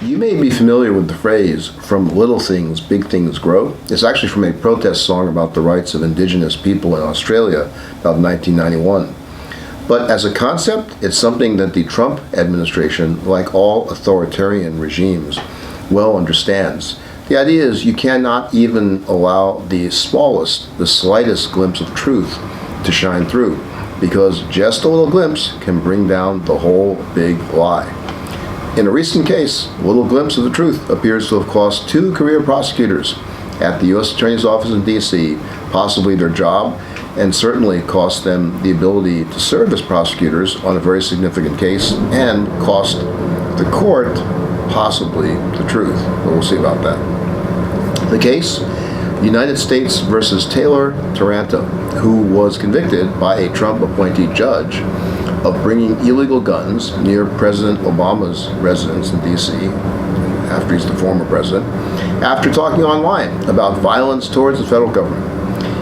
You may be familiar with the phrase, "from little things, big things grow." It's actually from a protest song about the rights of indigenous people in Australia about 1991. But as a concept, it's something that the Trump administration, like all authoritarian regimes, well understands. The idea is you cannot even allow the smallest, the slightest glimpse of truth to shine through, because just a little glimpse can bring down the whole big lie. In a recent case, a little glimpse of the truth appears to have cost two career prosecutors at the U.S. Attorney's Office in D.C. possibly their job, and certainly cost them the ability to serve as prosecutors on a very significant case, and cost the court possibly the truth. But we'll see about that. The case, United States versus Taylor Taranto, who was convicted by a Trump appointee judge of bringing illegal guns near President Obama's residence in D.C., after he's the former president, after talking online about violence towards the federal government.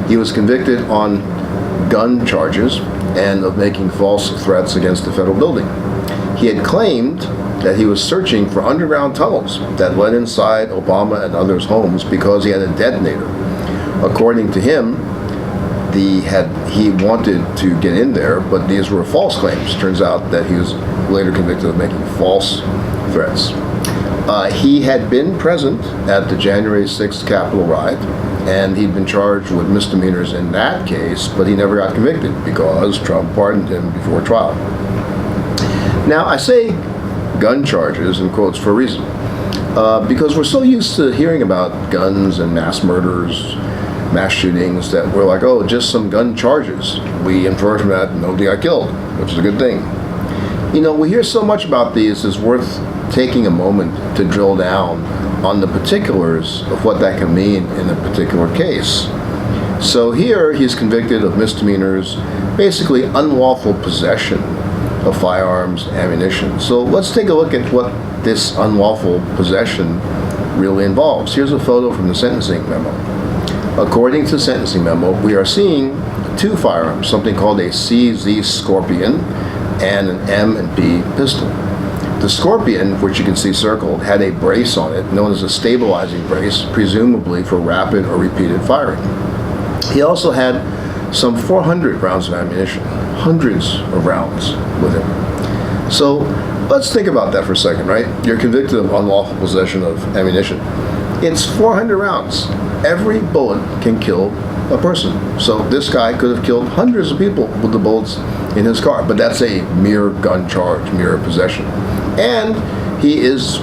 He was convicted on gun charges and of making false threats against the federal building. He had claimed that he was searching for underground tunnels that led inside Obama and others' homes because he had a detonator. According to him, he wanted to get in there, but these were false claims. Turns out that he was later convicted of making false threats. He had been present at the January 6th Capitol riot, and he'd been charged with misdemeanors in that case, but he never got convicted because Trump pardoned him before trial. Now, I say gun charges in quotes for a reason, because we're so used to hearing about guns and mass murders, mass shootings, that we're like, oh, just some gun charges. We infer from that nobody got killed, which is a good thing. You know, we hear so much about these, it's worth taking a moment to drill down on the particulars of what that can mean in a particular case. So here he's convicted of misdemeanors, basically unlawful possession of firearms, ammunition. So let's take a look at what this unlawful possession really involves. Here's a photo from the sentencing memo. According to the sentencing memo, we are seeing two firearms, something called a CZ Scorpion and an M&P pistol. The Scorpion, which you can see circled, had a brace on it, known as a stabilizing brace, presumably for rapid or repeated firing. He also had some 400 rounds of ammunition, hundreds of rounds with him. So let's think about that for a second, right? You're convicted of unlawful possession of ammunition. It's 400 rounds. Every bullet can kill a person. So this guy could have killed hundreds of people with the bullets in his car, but that's a mere gun charge, mere possession. And he is